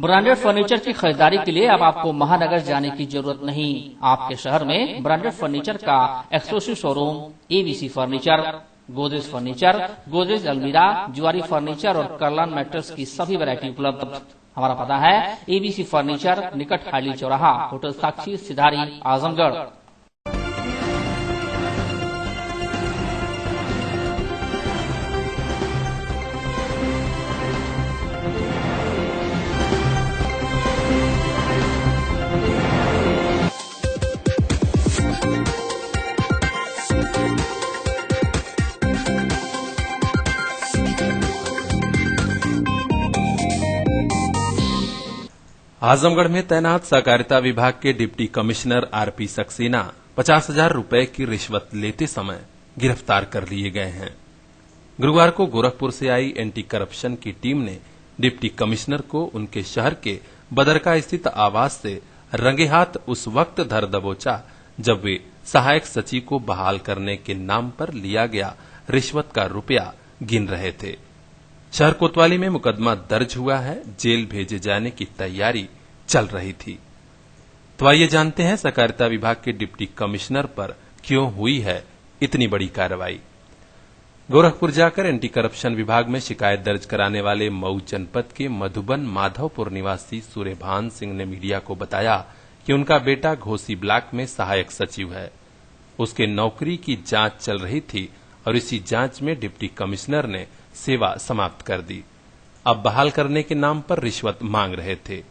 Branded furniture की खरीदारी के लिए अब आपको महानगर जाने की जरूरत नहीं। आपके शहर में ब्रांडेड फर्नीचर का exclusive showroom ABC furniture, Godrej furniture, Godrej अलमीरा, जुआरी फर्नीचर और कर्लन मैट्रेस की सभी वैरायटी उपलब्ध। हमारा पता है एबीसी फर्नीचर, निकट हाइली चौराहा, होटल साक्षी, सिधारी, आजमगढ़। आजमगढ़ में तैनात सहकारिता विभाग के डिप्टी कमिश्नर आरपी सक्सेना 50,000 रुपए की रिश्वत लेते समय गिरफ्तार कर लिए गए हैं। गुरुवार को गोरखपुर से आई एंटी करप्शन की टीम ने डिप्टी कमिश्नर को उनके शहर के बदरका स्थित आवास से रंगे हाथ उस वक्त धर दबोचा जब वे सहायक सचिव को बहाल करने के नाम पर लिया गया रिश्वत का रुपया गिन रहे थे। शहर कोतवाली में मुकदमा दर्ज हुआ है, जेल भेजे जाने की तैयारी चल रही थी। तो आइए जानते हैं सहकारिता विभाग के डिप्टी कमिश्नर पर क्यों हुई है इतनी बड़ी कार्रवाई। गोरखपुर जाकर एंटी करप्शन विभाग में शिकायत दर्ज कराने वाले मऊ जनपद के मधुबन माधवपुर निवासी सूर्यभान सिंह ने मीडिया को बताया कि उनका बेटा घोसी ब्लॉक में सहायक सचिव है। उसके नौकरी की जांच चल रही थी और इसी जांच में डिप्टी कमिश्नर ने सेवा समाप्त कर दी। अब बहाल करने के नाम पर रिश्वत मांग रहे थे।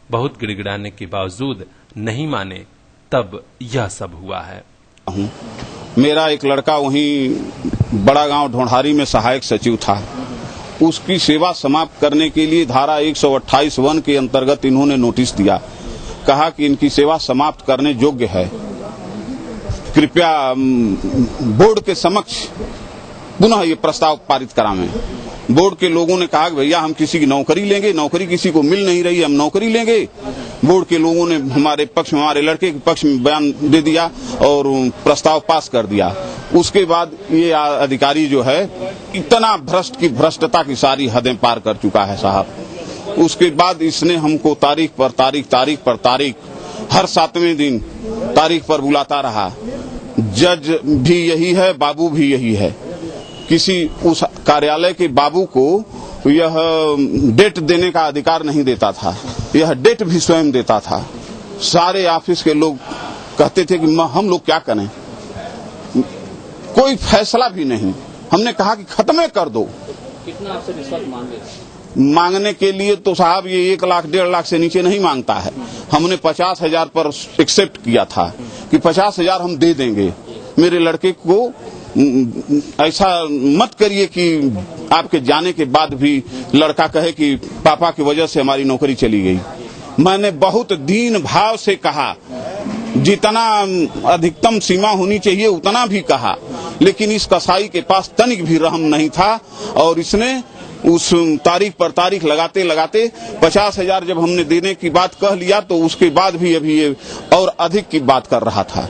बहुत गिड़गिड़ाने के बावजूद नहीं माने, तब यह सब हुआ है। मेरा एक लड़का वहीं बड़ा गांव ढोंढारी में सहायक सचिव था। उसकी सेवा समाप्त करने के लिए धारा 128(1) के अंतर्गत इन्होंने नोटिस दिया, कहा कि इनकी सेवा समाप्त करने योग्य है। कृपया बोर्ड के समक्ष पुनः ये प्रस्ताव पारित करावें। बोर्ड के लोगों ने कहा कि भैया हम किसी की नौकरी लेंगे, नौकरी किसी को मिल नहीं रही, हम नौकरी लेंगे। बोर्ड के लोगों ने हमारे पक्ष में, हमारे लड़के के पक्ष में बयान दे दिया और प्रस्ताव पास कर दिया। उसके बाद ये अधिकारी जो है इतना भ्रष्ट की भ्रष्टता की सारी हदें पार कर चुका है साहब। उसके बाद इसने हमको तारीख पर तारीख हर 7वें दिन तारीख पर बुलाता रहा। जज भी यही है, बाबू भी यही है। किसी उस कार्यालय के बाबू को यह डेट देने का अधिकार नहीं देता था, यह डेट भी स्वयं देता था। सारे ऑफिस के लोग कहते थे कि हम लोग क्या करें, कोई फैसला भी नहीं। हमने कहा कि खत्म कर दो। कितना आपसे रिश्वत मांगने के लिए तो साहब ये 1 लाख 1.5 लाख से नीचे नहीं मांगता है। हमने 50,000 पर एक्सेप्ट किया था कि 50,000 हम दे देंगे। मेरे लड़के को ऐसा मत करिए कि आपके जाने के बाद भी लड़का कहे कि पापा की वजह से हमारी नौकरी चली गई। मैंने बहुत दीन भाव से कहा, जितना अधिकतम सीमा होनी चाहिए उतना भी कहा, लेकिन इस कसाई के पास तनिक भी रहम नहीं था और इसने उस तारीख पर तारीख लगाते लगाते 50,000 जब हमने देने की बात कह लिया तो उसके बाद भी अभी ये और अधिक की बात कर रहा था।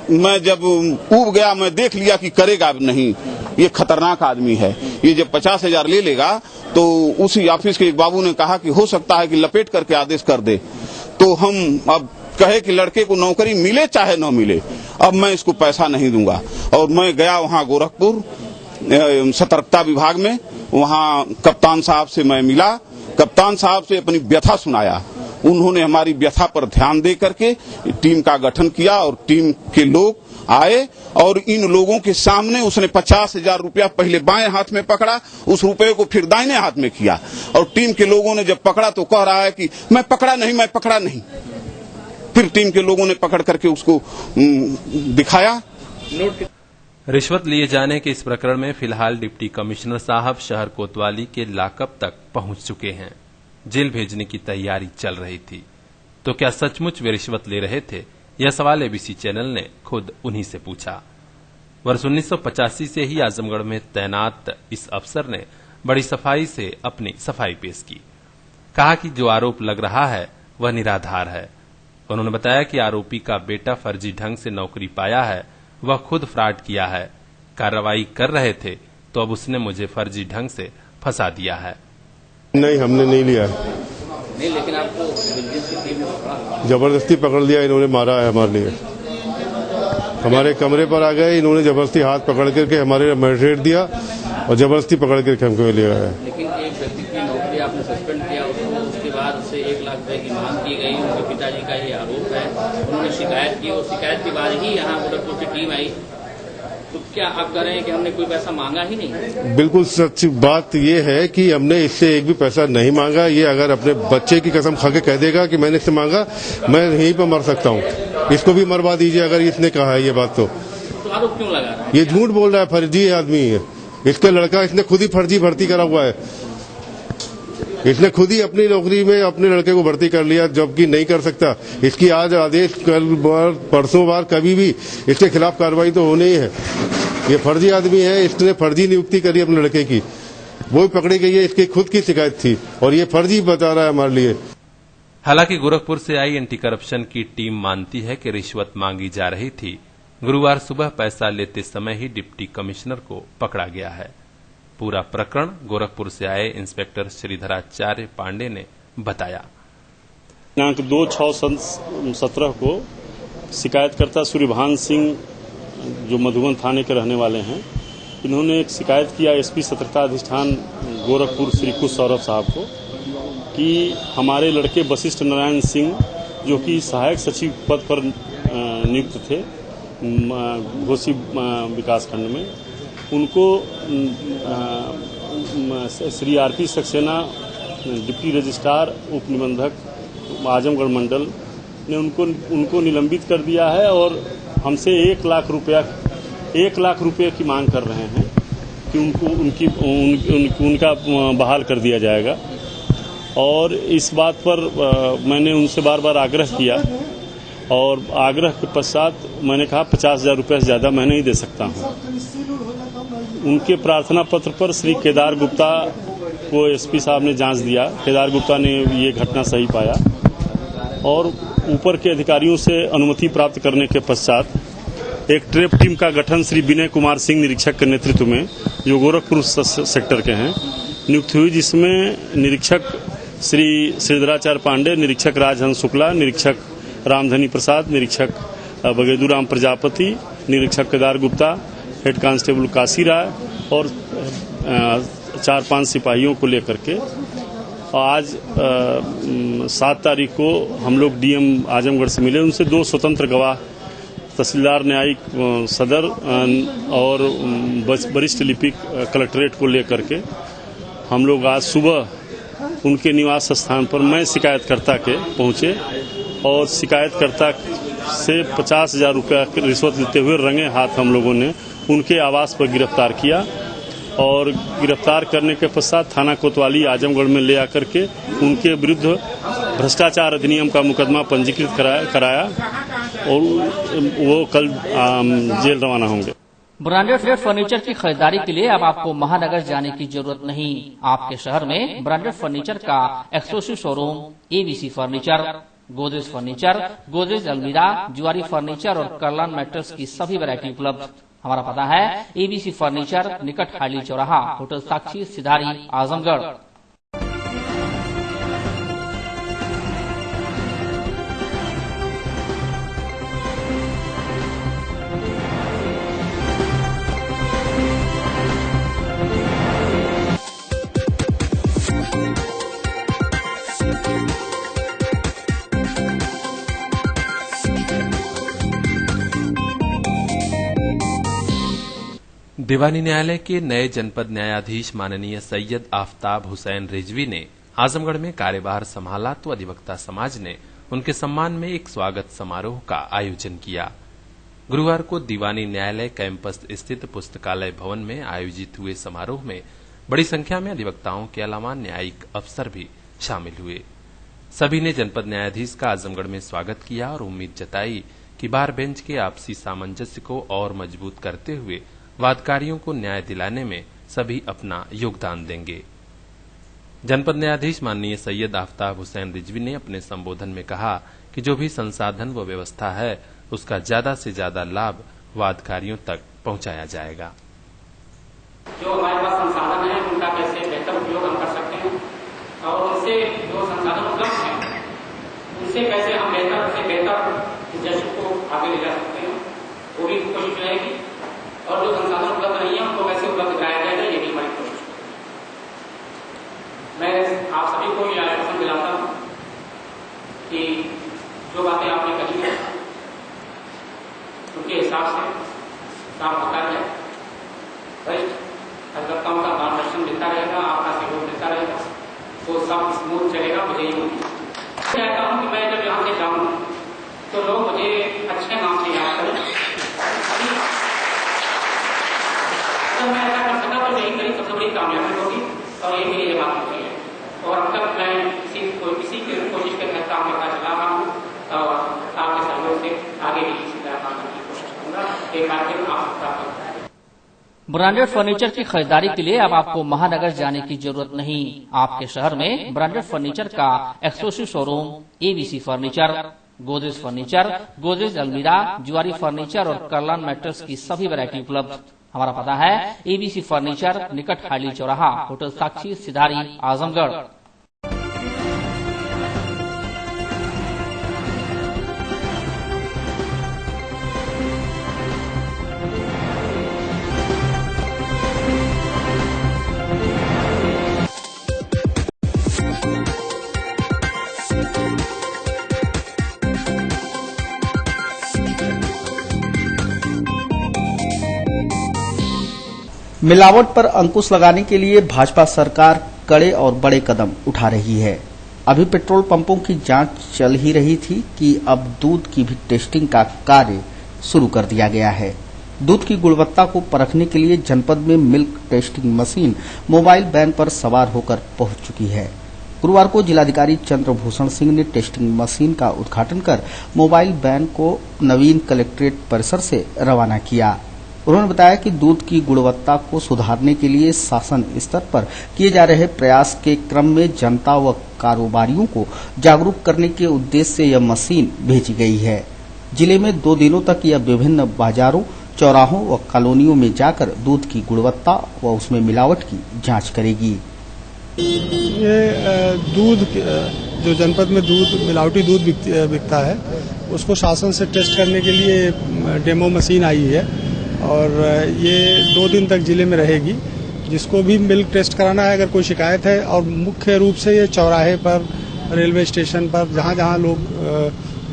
मैं जब उब गया, मैं देख लिया कि करेगा नहीं, ये खतरनाक आदमी है। ये जब 50,000 ले लेगा तो उसी ऑफिस के एक बाबू ने कहा कि हो सकता है कि लपेट करके आदेश कर दे। तो हम अब कहे कि लड़के को नौकरी मिले चाहे न मिले, अब मैं इसको पैसा नहीं दूंगा। और मैं गया वहाँ गोरखपुर सतर्कता विभाग में, वहाँ कप्तान साहब से मैं मिला, कप्तान साहब से अपनी व्यथा सुनाया। उन्होंने हमारी व्यथा पर ध्यान दे करके टीम का गठन किया और टीम के लोग आए और इन लोगों के सामने उसने 50,000 रुपया पहले बाएं हाथ में पकड़ा, उस रुपये को फिर दाहिने हाथ में किया और टीम के लोगों ने जब पकड़ा तो कह रहा है कि मैं पकड़ा नहीं। फिर टीम के लोगों ने पकड़ करके उसको दिखाया। रिश्वत लिए जाने के इस प्रकरण में फिलहाल डिप्टी कमिश्नर साहब शहर कोतवाली के लॉकअप तक पहुंच चुके हैं। जेल भेजने की तैयारी चल रही थी। तो क्या सचमुच वे रिश्वत ले रहे थे? यह सवाल एबीसी चैनल ने खुद उन्हीं से पूछा। वर्ष 1985 से ही आजमगढ़ में तैनात इस अफसर ने बड़ी सफाई से अपनी सफाई पेश की। कहा कि जो आरोप लग रहा है वह निराधार है। उन्होंने बताया कि आरोपी का बेटा फर्जी ढंग से नौकरी पाया है, वह खुद फ्रॉड किया है। कार्रवाई कर रहे थे तो अब उसने मुझे फर्जी ढंग से फंसा दिया है। नहीं, हमने नहीं लिया है। नहीं, लेकिन आपको विजिलेंस की टीम ने पकड़ा? जबरदस्ती पकड़ लिया, इन्होंने मारा है हमारे लिए। हमारे कमरे पर आ गए, इन्होंने जबरदस्ती हाथ पकड़ करके हमारे मजिस्ट्रेट दिया और जबरदस्ती पकड़ करके हमको ले गया है। लेकिन एक व्यक्ति की नौकरी आपने सस्पेंड किया, उसके बाद उससे 1 लाख रुपए की मांग की गई। उनके पिताजी का ये आरोप है, उन्होंने शिकायत की और शिकायत के बाद ही यहाँ गोरखपुर की टीम आई। तो क्या आप कह रहे हैं कि हमने कोई पैसा मांगा ही नहीं? बिल्कुल सच्ची बात ये है कि हमने इससे एक भी पैसा नहीं मांगा। ये अगर अपने बच्चे की कसम खा के कह देगा कि मैंने इससे मांगा, मैं यहीं पर मर सकता हूँ। इसको भी मरवा दीजिए अगर इसने कहा है ये बात। तो आरोप क्यों लगा रहा है? ये झूठ बोल रहा है, फर्जी आदमी है। इसका लड़का, इसने खुद ही फर्जी भर्ती करा हुआ है। इसने खुद ही अपनी नौकरी में अपने लड़के को भर्ती कर लिया, जबकि नहीं कर सकता। इसकी आज आदेश, कल बार, परसों बार, कभी भी इसके खिलाफ कार्रवाई तो होनी ही है। ये फर्जी आदमी है, इसने फर्जी नियुक्ति करी अपने लड़के की, वो भी पकड़ी गई है। इसकी खुद की शिकायत थी और ये फर्जी बता रहा है हमारे लिए। हालांकि गोरखपुर से आई एंटी करप्शन की टीम मानती है कि रिश्वत मांगी जा रही थी। गुरुवार सुबह पैसा लेते समय ही डिप्टी कमिश्नर को पकड़ा गया है। पूरा प्रकरण गोरखपुर से आए इंस्पेक्टर श्रीधराचार्य पांडे ने बताया। दिनांक 2/6/17 को शिकायतकर्ता सूर्यभान सिंह, जो मधुबन थाने के रहने वाले हैं, इन्होंने एक शिकायत किया एसपी सतर्कता अधिष्ठान गोरखपुर श्री कुश सौरभ साहब को कि हमारे लड़के वशिष्ठ नारायण सिंह, जो कि सहायक सचिव पद पर नियुक्त थे घोसी विकास खंड में, उनको Shri RP Saxena deputy registrar उप निबंधक आजमगढ़ मंडल ने उनको निलंबित कर दिया है और हमसे 1 लाख रुपए की मांग कर रहे हैं कि उनका बहाल कर दिया जाएगा। और इस बात पर मैंने उनसे बार बार आग्रह किया और आग्रह के पश्चात मैंने कहा 50,000 रुपये से ज्यादा मैं नहीं दे सकता हूं। उनके प्रार्थना पत्र पर श्री केदार गुप्ता को एसपी साहब ने जांच दिया। केदार गुप्ता ने ये घटना सही पाया और ऊपर के अधिकारियों से अनुमति प्राप्त करने के पश्चात एक ट्रैप टीम का गठन श्री विनय कुमार सिंह निरीक्षक के नेतृत्व में, जो गोरखपुर सेक्टर के हैं, नियुक्त हुई, जिसमें निरीक्षक श्री श्रीधराचार्य पांडे, निरीक्षक राजहंस शुक्ला, निरीक्षक रामधनी प्रसाद, निरीक्षक बगेदूराम प्रजापति, निरीक्षक केदार गुप्ता, हेड कांस्टेबल काशी राय और 4-5 सिपाहियों को लेकर के आज 7 तारीख को हम लोग डीएम आजमगढ़ से मिले। उनसे 2 स्वतंत्र गवाह, तहसीलदार न्यायिक सदर और वरिष्ठ लिपिक कलेक्ट्रेट को लेकर के हम लोग आज सुबह उनके निवास स्थान पर मैं शिकायतकर्ता के पहुंचे और शिकायतकर्ता से 50,000 रुपया रिश्वत लेते हुए रंगे हाथ हम लोगों ने उनके आवास पर गिरफ्तार किया और गिरफ्तार करने के पश्चात थाना कोतवाली आजमगढ़ में ले आकर के उनके विरुद्ध भ्रष्टाचार अधिनियम का मुकदमा पंजीकृत कराया और वो कल जेल रवाना होंगे। ब्रांडेड फर्नीचर की खरीदारी के लिए अब आपको महानगर जाने की जरूरत नहीं। आपके शहर में ब्रांडेड फर्नीचर का exclusive showroom ABC furniture, Godrej furniture, Godrej अलमीरा, जुआरी फर्नीचर और कर्लान मैट्रेस की सभी वैरायटी उपलब्ध। हमारा पता है एबीसी फर्नीचर, निकट हाईली चौराहा, होटल साक्षी, सिधारी, आजमगढ़। दीवानी न्यायालय के नए जनपद न्यायाधीश माननीय सैयद आफ्ताब हुसैन रिजवी ने आजमगढ़ में कार्यभार संभाला तो अधिवक्ता समाज ने उनके सम्मान में एक स्वागत समारोह का आयोजन किया। गुरुवार को दीवानी न्यायालय कैंपस स्थित पुस्तकालय भवन में आयोजित हुए समारोह में बड़ी संख्या में अधिवक्ताओं के अलावा न्यायिक अफसर भी शामिल हुए। सभी ने जनपद न्यायाधीश का आजमगढ़ में स्वागत किया और उम्मीद जताई कि बार बेंच के आपसी सामंजस्य को और मजबूत करते हुए वादकारियों को न्याय दिलाने में सभी अपना योगदान देंगे। जनपद न्यायाधीश माननीय सैयद आफ्ताब हुसैन रिजवी ने अपने संबोधन में कहा कि जो भी संसाधन व व्यवस्था है उसका ज्यादा से ज्यादा लाभ वादकारियों तक पहुंचाया जाएगा। जो हमारे पास संसाधन है उनका कैसे बेहतर उपयोग हम कर सकते हैं आप सभी को यह आश्वासन दिलाता हूँ कि जो बातें आपने कही हैं उनके हिसाब से काम होता है। अधिवक्ताओं का मार्गदर्शन मिलता रहेगा, आपका सहयोग मिलता रहेगा, तो सब स्मूथ चलेगा। मुझे ये चाहता हूँ कि मैं जब यहाँ से जाऊँ तो लोग मुझे अच्छे नाम से याद करें। अगर मैं ऐसा कर सका तो यही मेरी सबसे बड़ी कामयाबी होगी और ये मेरी ये बात होती है। और अब तक मैं किसी की कोशिश के तहत काम करता चला रहा हूँ और आपके सहयोग से आगे भी इसी तरह काम करने की कोशिश करूंगा। एक बार फिर आपका ब्रांडेड फर्नीचर की खरीदारी के लिए अब आपको महानगर जाने की जरूरत नहीं। आपके शहर में ब्रांडेड फर्नीचर का exclusive showroom ABC furniture, Godrej furniture, Godrej अलमीरा, जुआरी फर्नीचर और कर्लान मैट्रेस की सभी वैरायटी उपलब्ध। हमारा पता है एबीसी फर्नीचर, निकट हाइली चौराहा, होटल साक्षी, सिधारी, आजमगढ़। मिलावट पर अंकुश लगाने के लिए भाजपा सरकार कड़े और बड़े कदम उठा रही है। अभी पेट्रोल पंपों की जांच चल ही रही थी कि अब दूध की भी टेस्टिंग का कार्य शुरू कर दिया गया है। दूध की गुणवत्ता को परखने के लिए जनपद में milk testing machine mobile van पर सवार होकर पहुंच चुकी है। गुरुवार को जिलाधिकारी चंद्रभूषण सिंह ने टेस्टिंग मशीन का उद्घाटन कर मोबाइल वैन को नवीन कलेक्ट्रेट परिसर से रवाना किया। उन्होंने बताया कि दूध की गुणवत्ता को सुधारने के लिए शासन स्तर पर किए जा रहे प्रयास के क्रम में जनता व कारोबारियों को जागरूक करने के उद्देश्य से यह मशीन भेजी गई है। जिले में 2 दिनों तक यह विभिन्न बाजारों, चौराहों व कॉलोनियों में जाकर दूध की गुणवत्ता व उसमें मिलावट की जांच करेगी। ये दूध जो जनपद में मिलावटी दूध बिकता है उसको शासन से टेस्ट करने के लिए डेमो मशीन आई है और ये 2 दिन तक जिले में रहेगी। जिसको भी मिल्क टेस्ट कराना है, अगर कोई शिकायत है, और मुख्य रूप से ये चौराहे पर, रेलवे स्टेशन पर, जहाँ लोग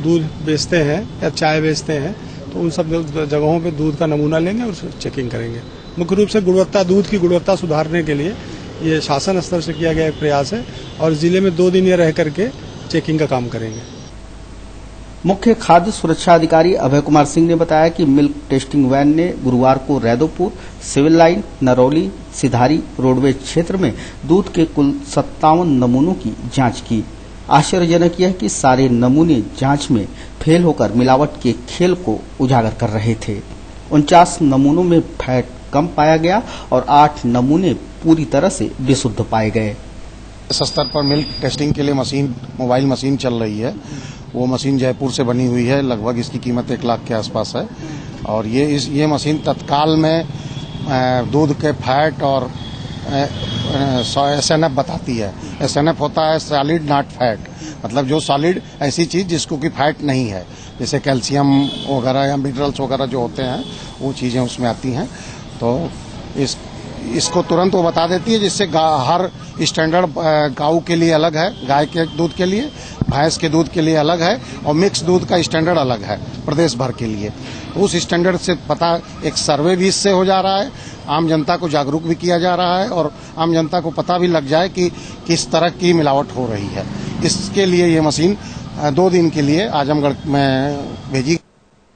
दूध बेचते हैं या चाय बेचते हैं, तो उन सब जगहों पे दूध का नमूना लेंगे और चेकिंग करेंगे। मुख्य रूप से दूध की गुणवत्ता सुधारने के लिए ये शासन स्तर से किया गया एक प्रयास है और जिले में 2 दिन ये रह करके चेकिंग का काम करेंगे। मुख्य खाद्य सुरक्षा अधिकारी अभय कुमार सिंह ने बताया कि मिल्क टेस्टिंग वैन ने गुरुवार को रैदोपुर, सिविल लाइन, नरौली, सिधारी रोडवेज क्षेत्र में दूध के कुल 57 नमूनों की जांच की। आश्चर्यजनक यह कि सारे नमूने जांच में फेल होकर मिलावट के खेल को उजागर कर रहे थे। 49 नमूनों में फैट कम पाया गया और 8 नमूने पूरी तरह से विशुद्ध पाए गए। स्तर पर मिल्क टेस्टिंग के लिए मोबाइल मशीन चल रही है। वो मशीन जयपुर से बनी हुई है, लगभग इसकी कीमत 1 लाख के आसपास है और ये मशीन तत्काल में दूध के फैट और SNF बताती है। SNF होता है सॉलिड नॉट फैट, मतलब जो सॉलिड ऐसी चीज जिसको कि फैट नहीं है, जैसे कैल्शियम वगैरह या मिनरल्स वगैरह जो होते हैं वो चीजें उसमें आती हैं। तो इसको तुरंत वो बता देती है, जिससे हर स्टैंडर्ड गाय के लिए अलग है, गाय के दूध के लिए, भैंस के दूध के लिए अलग है और मिक्स दूध का स्टैंडर्ड अलग है प्रदेश भर के लिए। उस स्टैंडर्ड से पता, एक सर्वे भी इससे हो जा रहा है, आम जनता को जागरूक भी किया जा रहा है और आम जनता को पता भी लग जाए कि किस तरह की मिलावट हो रही है। इसके लिए ये मशीन 2 दिन के लिए आजमगढ़ में भेजी।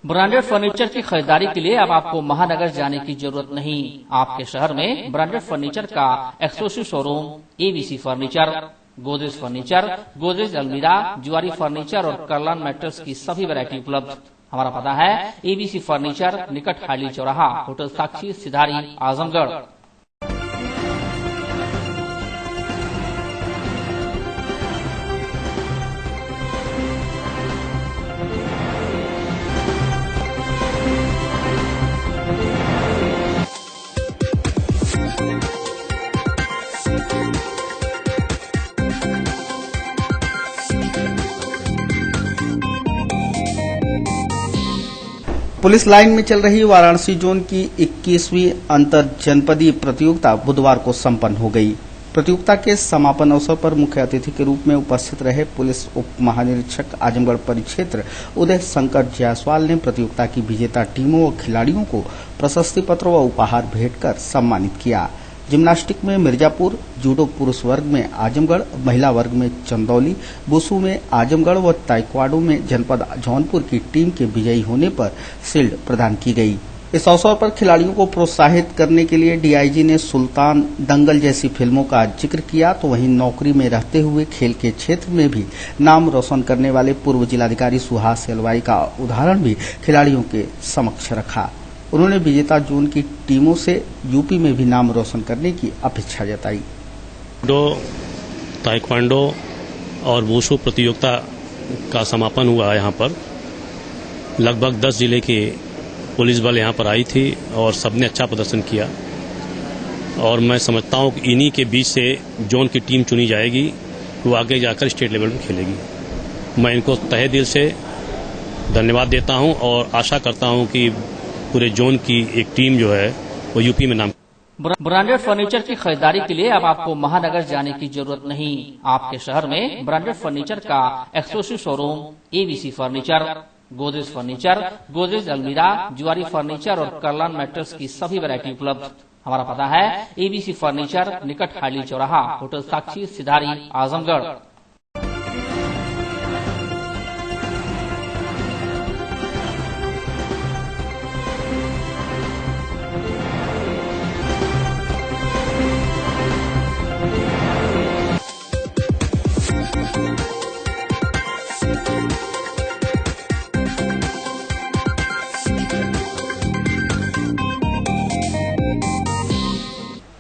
ब्रांडेड फर्नीचर की खरीदारी के लिए अब आपको महानगर जाने की जरूरत नहीं। आपके शहर में ब्रांडेड फर्नीचर का exclusive showroom ABC furniture, Godrej furniture, Godrej अलमीरा, जुआरी फर्नीचर और कर्लान मैट्रेस की सभी वैरायटी उपलब्ध। हमारा पता है एबीसी फर्नीचर, निकट हाइली चौराहा, होटल साक्षी, सिधारी, आजमगढ़। पुलिस लाइन में चल रही वाराणसी जोन की 21वीं अंतर जनपदीय प्रतियोगिता बुधवार को संपन्न हो गई। प्रतियोगिता के समापन अवसर पर मुख्य अतिथि के रूप में उपस्थित रहे पुलिस उप महानिरीक्षक आजमगढ़ परिक्षेत्र उदय शंकर जायसवाल ने प्रतियोगिता की विजेता टीमों और खिलाड़ियों को प्रशस्ति पत्र व उपहार भेंट कर सम्मानित किया। जिम्नास्टिक में मिर्जापुर, जूडो पुरुष वर्ग में आजमगढ़, महिला वर्ग में चंदौली, वुशु में आजमगढ़ व ताइक्वांडो में जनपद जौनपुर की टीम के विजयी होने पर शील्ड प्रदान की गई। इस अवसर पर खिलाड़ियों को प्रोत्साहित करने के लिए डीआईजी ने सुल्तान दंगल जैसी फिल्मों का जिक्र किया, तो वहीं नौकरी में रहते हुए खेल के क्षेत्र में भी नाम रोशन करने वाले पूर्व जिलाधिकारी सुहास हलवाई का उदाहरण भी खिलाड़ियों के समक्ष रखा। उन्होंने विजेता जोन की टीमों से यूपी में भी नाम रोशन करने की अपेक्षा जताई। ताइक्वांडो और वुशु प्रतियोगिता का समापन हुआ यहाँ पर। लगभग 10 जिले के पुलिस बल यहाँ पर आई थी और सबने अच्छा प्रदर्शन किया और मैं समझता हूँ कि इन्हीं के बीच से जोन की टीम चुनी जाएगी, वो आगे जाकर स्टेट लेवल में खेलेगी। मैं इनको तहे दिल से धन्यवाद देता हूँ और आशा करता हूँ कि पूरे जोन की एक टीम जो है वो यूपी में नाम। ब्रांडेड फर्नीचर की खरीदारी के लिए अब आपको महानगर जाने की जरूरत नहीं। आपके शहर में ब्रांडेड फर्नीचर का exclusive showroom ABC furniture, Godrej furniture, Godrej अलमीरा, जुआरी फर्नीचर और कर्लान मैट्रेस की सभी वैरायटी उपलब्ध। हमारा पता है एबीसी फर्नीचर, निकट हाईली चौराहा, होटल साक्षी, सिधारी, आजमगढ़।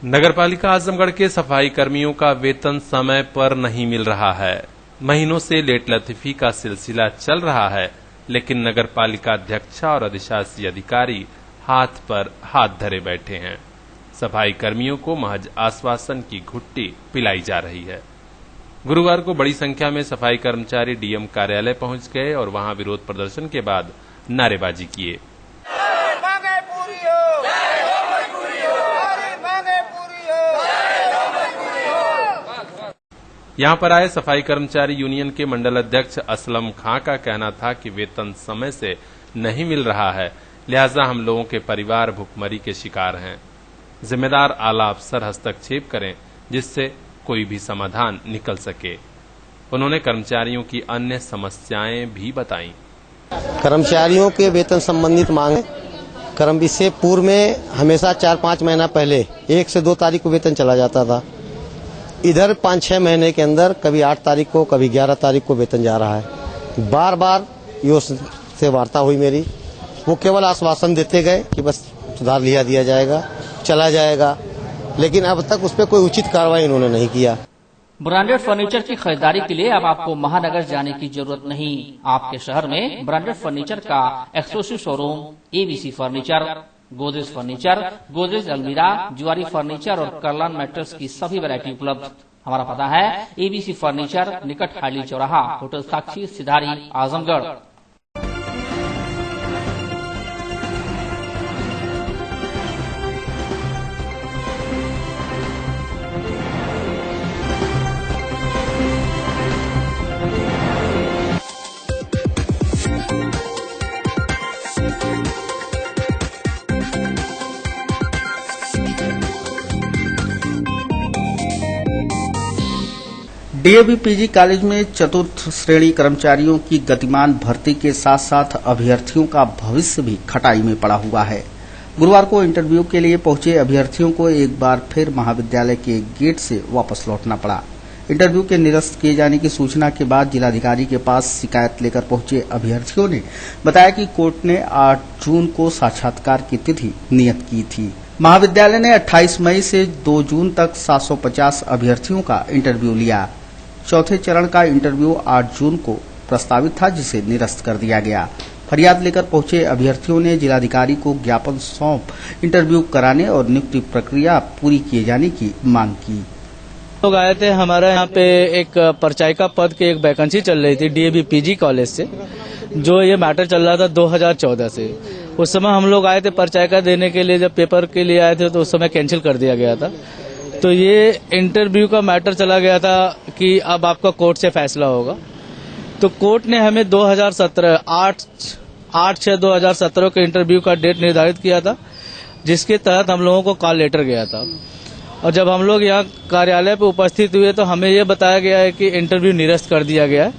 नगरपालिका आजमगढ़ के सफाई कर्मियों का वेतन समय पर नहीं मिल रहा है। महीनों से लेट लतीफी का सिलसिला चल रहा है, लेकिन नगरपालिका अध्यक्षा और अधिशासी अधिकारी हाथ पर हाथ धरे बैठे हैं। सफाई कर्मियों को महज आश्वासन की घुट्टी पिलाई जा रही है। गुरुवार को बड़ी संख्या में सफाई कर्मचारी डीएम कार्यालय पहुंच गए और वहां विरोध प्रदर्शन के बाद नारेबाजी किए। यहां पर आए सफाई कर्मचारी यूनियन के मंडल अध्यक्ष असलम खां का कहना था कि वेतन समय से नहीं मिल रहा है, लिहाजा हम लोगों के परिवार भुखमरी के शिकार हैं। जिम्मेदार आला अफसर हस्तक्षेप करें जिससे कोई भी समाधान निकल सके। उन्होंने कर्मचारियों की अन्य समस्याएं भी बताईं। कर्मचारियों के वेतन संबंधित मांगे कर्मचारी से पूर्व में हमेशा 4-5 महीना पहले 1 से 2 तारीख को वेतन चला जाता था। इधर 5-6 महीने के अंदर कभी 8 तारीख को, कभी 11 तारीख को वेतन जा रहा है। बार बार योश से वार्ता हुई मेरी, वो केवल आश्वासन देते गए कि बस सुधार लिया दिया जाएगा, चला जाएगा, लेकिन अब तक उस पर कोई उचित कार्रवाई इन्होंने नहीं किया। ब्रांडेड फर्नीचर की खरीदारी के लिए अब आपको महानगर जाने की जरूरत नहीं। आपके शहर में ब्रांडेड फर्नीचर का exclusive showroom ABC furniture, Godrej furniture, Godrej अलमीरा, जुआरी फर्नीचर और कर्लान मैट्रेस की सभी वैरायटी उपलब्ध। हमारा पता है एबीसी फर्नीचर, निकट हाईली चौराहा, होटल साक्षी, सिधारी, आजमगढ़। डीएवी पीजी कॉलेज में चतुर्थ श्रेणी कर्मचारियों की गतिमान भर्ती के साथ साथ अभ्यर्थियों का भविष्य भी खटाई में पड़ा हुआ है। गुरुवार को इंटरव्यू के लिए पहुंचे अभ्यर्थियों को एक बार फिर महाविद्यालय के गेट से वापस लौटना पड़ा। इंटरव्यू के निरस्त किए जाने की सूचना के बाद जिलाधिकारी के पास शिकायत लेकर पहुंचे अभ्यर्थियों ने बताया कि कोर्ट ने 8 जून को साक्षात्कार की तिथि नियत की थी। महाविद्यालय ने 28 मई से 2 जून तक 750 अभ्यर्थियों का इंटरव्यू लिया। चौथे चरण का इंटरव्यू 8 जून को प्रस्तावित था, जिसे निरस्त कर दिया गया। फरियाद लेकर पहुंचे अभ्यर्थियों ने जिलाधिकारी को ज्ञापन सौंप इंटरव्यू कराने और नियुक्ति प्रक्रिया पूरी किए जाने की मांग की। लोग आए थे, हमारे यहाँ पे एक परिचायिका पद की एक वैकेंसी चल रही थी डीएवी पीजी कॉलेज से, जो ये मैटर चल रहा था 2014 से। उस समय हम लोग आए थे परिचायिका देने के लिए, जब पेपर के लिए आए थे तो उस समय कैंसिल कर दिया गया था। तो ये इंटरव्यू का मैटर चला गया था कि अब आपका कोर्ट से फैसला होगा। तो कोर्ट ने हमें 2017 8/6/2017 के इंटरव्यू का डेट निर्धारित किया था, जिसके तहत हम लोगों को कॉल लेटर गया था। और जब हम लोग यहाँ कार्यालय पे उपस्थित हुए तो हमें ये बताया गया है कि इंटरव्यू निरस्त कर दिया गया है।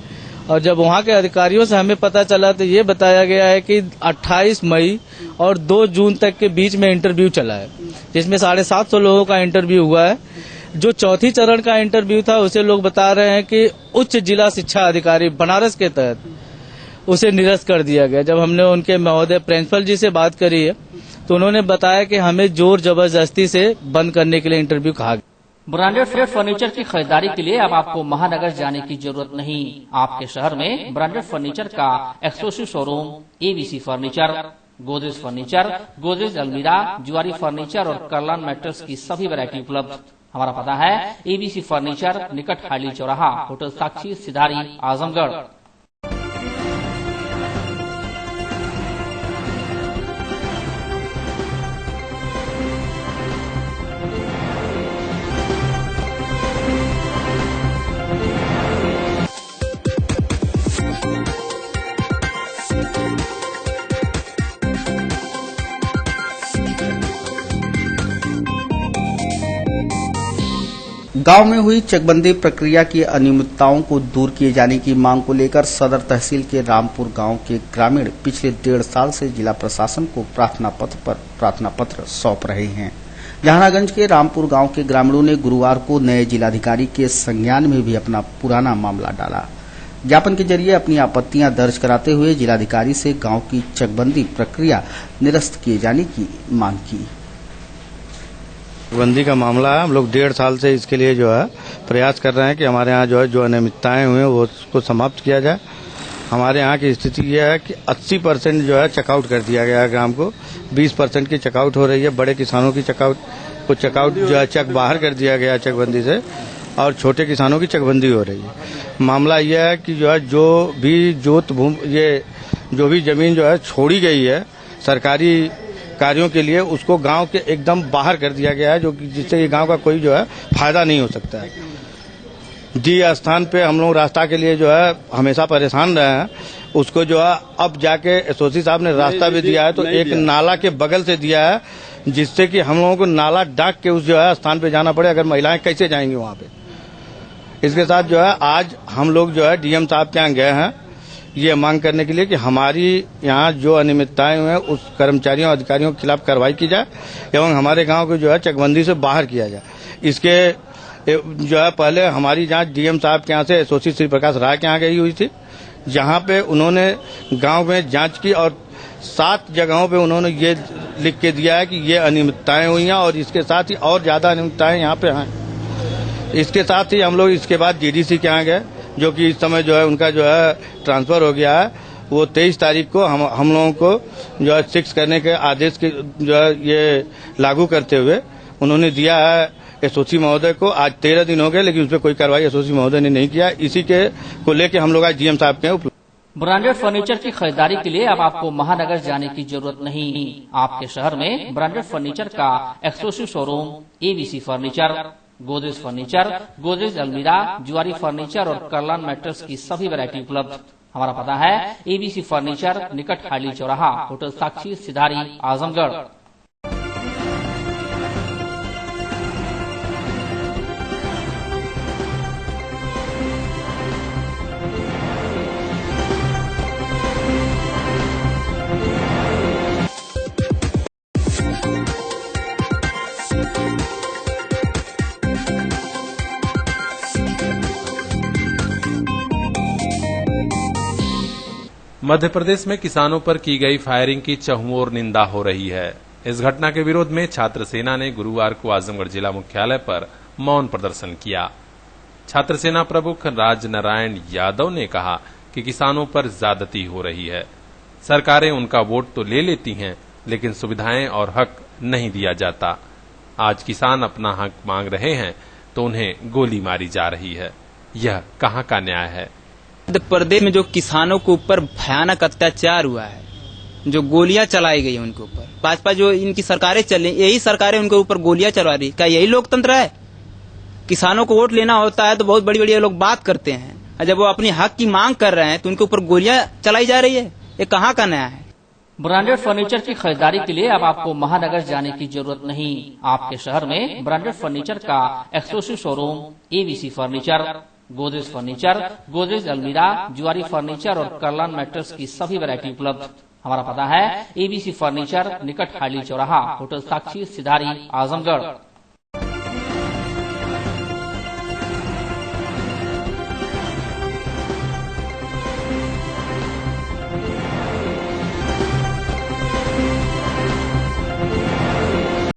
और जब वहाँ के अधिकारियों से हमें पता चला तो ये बताया गया है कि 28 मई और 2 जून तक के बीच में इंटरव्यू चला है, जिसमें 750 लोगों का इंटरव्यू हुआ है। जो चौथी चरण का इंटरव्यू था उसे लोग बता रहे हैं कि उच्च जिला शिक्षा अधिकारी बनारस के तहत उसे निरस्त कर दिया गया। जब हमने उनके महोदय प्रिंसिपल जी से बात करी है तो उन्होंने बताया कि हमें जोर जबरदस्ती से बंद करने के लिए इंटरव्यू कहा गया। ब्रांडेड फर्नीचर की खरीदारी के लिए अब आपको महानगर जाने की जरूरत नहीं। आपके शहर में ब्रांडेड फर्नीचर का exclusive showroom ABC furniture, Godrej furniture, Godrej अलमीरा, जुआरी फर्नीचर और कर्लान मैट्रेस की सभी वैरायटी उपलब्ध। हमारा पता है एबीसी फर्नीचर, निकट हाईली चौराहा, होटल साक्षी, सिधारी, आजमगढ़। गांव में हुई चकबंदी प्रक्रिया की अनियमितताओं को दूर किए जाने की मांग को लेकर सदर तहसील के रामपुर गांव के ग्रामीण पिछले 1.5 साल से जिला प्रशासन को प्रार्थना पत्र सौंप रहे हैं। जहानागंज के रामपुर गांव के ग्रामीणों ने गुरुवार को नए जिलाधिकारी के संज्ञान में भी अपना पुराना मामला डाला। ज्ञापन के जरिए अपनी आपत्तियां दर्ज कराते हुए जिलाधिकारी से गांव की चकबंदी प्रक्रिया निरस्त किए जाने की मांग की। बंदी का मामला है, हम लोग 1.5 साल से इसके लिए जो है प्रयास कर रहे हैं कि हमारे यहाँ जो अनियमितताएं हुई हैं वो उसको समाप्त किया जाए। हमारे यहाँ की स्थिति यह है कि 80% जो है चेकआउट कर दिया गया है ग्राम को, 20% की चेकआउट हो रही है। बड़े किसानों की चेकआउट जो है चेक बाहर कर दिया गया है चकबंदी से, और छोटे किसानों की चकबंदी हो रही है। मामला यह है कि जो है जो भी जमीन जो है छोड़ी गई है सरकारी कार्यों के लिए, उसको गांव के एकदम बाहर कर दिया गया है, जो कि जिससे ये गांव का कोई जो है फायदा नहीं हो सकता है। जी स्थान पे हम लोग रास्ता के लिए जो है हमेशा परेशान रहे हैं, उसको जो है अब जाके एसओसी साहब ने रास्ता भी दिया है, तो एक नाला के बगल से दिया है, जिससे कि हम लोगों को नाला डाक के उस जो है स्थान पे जाना पड़े। अगर महिलाएं कैसे जाएंगी वहां पे। इसके साथ जो है आज हम लोग जो है डीएम साहब के यहाँ गए हैं ये मांग करने के लिए कि हमारी यहाँ जो अनियमितताएं हुए उस कर्मचारियों अधिकारियों के खिलाफ कार्रवाई की जाए एवं हमारे गांव को जो है चकबंदी से बाहर किया जाए। इसके जो है पहले हमारी जांच डीएम साहब के यहाँ से एसओसी श्री प्रकाश राय के यहाँ गई हुई थी, जहाँ पे उन्होंने गांव में जांच की और 7 जगहों पे उन्होंने ये लिख के दिया है कि ये अनियमितताएं हुई हैं और इसके साथ ही और ज्यादा अनियमितताएं यहाँ पे हैं। इसके साथ ही हम लोग इसके बाद डीडीसी के यहाँ गए, जो कि इस समय जो है उनका जो है ट्रांसफर हो गया है। वो 23 तारीख को हम लोगों को जो है 6 करने के आदेश के जो है ये लागू करते हुए उन्होंने दिया है एसओसी महोदय को। आज 13 दिन हो गए, लेकिन उस पर कोई कार्रवाई एसओसी महोदय ने नहीं किया। इसी के को लेके हम लोग आज डीएम साहब के ब्रांडेड फर्नीचर की खरीदारी के लिए अब आपको महानगर जाने की जरूरत नहीं। आपके शहर में ब्रांडेड फर्नीचर का exclusive showroom ABC furniture, Godrej furniture, Godrej अलमीरा, जुआरी फर्नीचर और कर्लान मैट्रेस की सभी वैरायटी उपलब्ध। हमारा पता है एबीसी फर्नीचर, निकट हाईली चौराहा, होटल साक्षी, सिधारी, आजमगढ़। मध्य प्रदेश में किसानों पर की गई फायरिंग की चहुओर निंदा हो रही है। इस घटना के विरोध में छात्र सेना ने गुरुवार को आजमगढ़ जिला मुख्यालय पर मौन प्रदर्शन किया। छात्र सेना प्रमुख राजनारायण यादव ने कहा कि किसानों पर ज्यादती हो रही है। सरकारें उनका वोट तो ले लेती हैं, लेकिन सुविधाएं और हक नहीं दिया जाता। आज किसान अपना हक मांग रहे हैं तो उन्हें गोली मारी जा रही है। यह कहां का न्याय है? मध्य प्रदेश में जो किसानों के ऊपर भयानक अत्याचार हुआ है, जो गोलियां चलाई गई उनके ऊपर, भाजपा जो इनकी सरकारें चल रही, यही सरकारें उनके ऊपर गोलियां चला रही, क्या यही लोकतंत्र है? किसानों को वोट लेना होता है तो बहुत बड़ी बड़ी लोग बात करते हैं, और जब वो अपनी हक की मांग कर रहे हैं तो उनके ऊपर गोलियां चलाई जा रही है। ये कहाँ का नया है? ब्रांडेड फर्नीचर की खरीदारी के लिए अब आपको महानगर जाने की जरूरत नहीं। आपके शहर में ब्रांडेड फर्नीचर का exclusive showroom ABC furniture, Godrej furniture, Godrej अलमीरा, जुआरी फर्नीचर और करलान मैट्रेस की सभी वैरायटी उपलब्ध। हमारा पता है एबीसी फर्नीचर, निकट हाइली चौराहा, होटल साक्षी, सिधारी, आजमगढ़।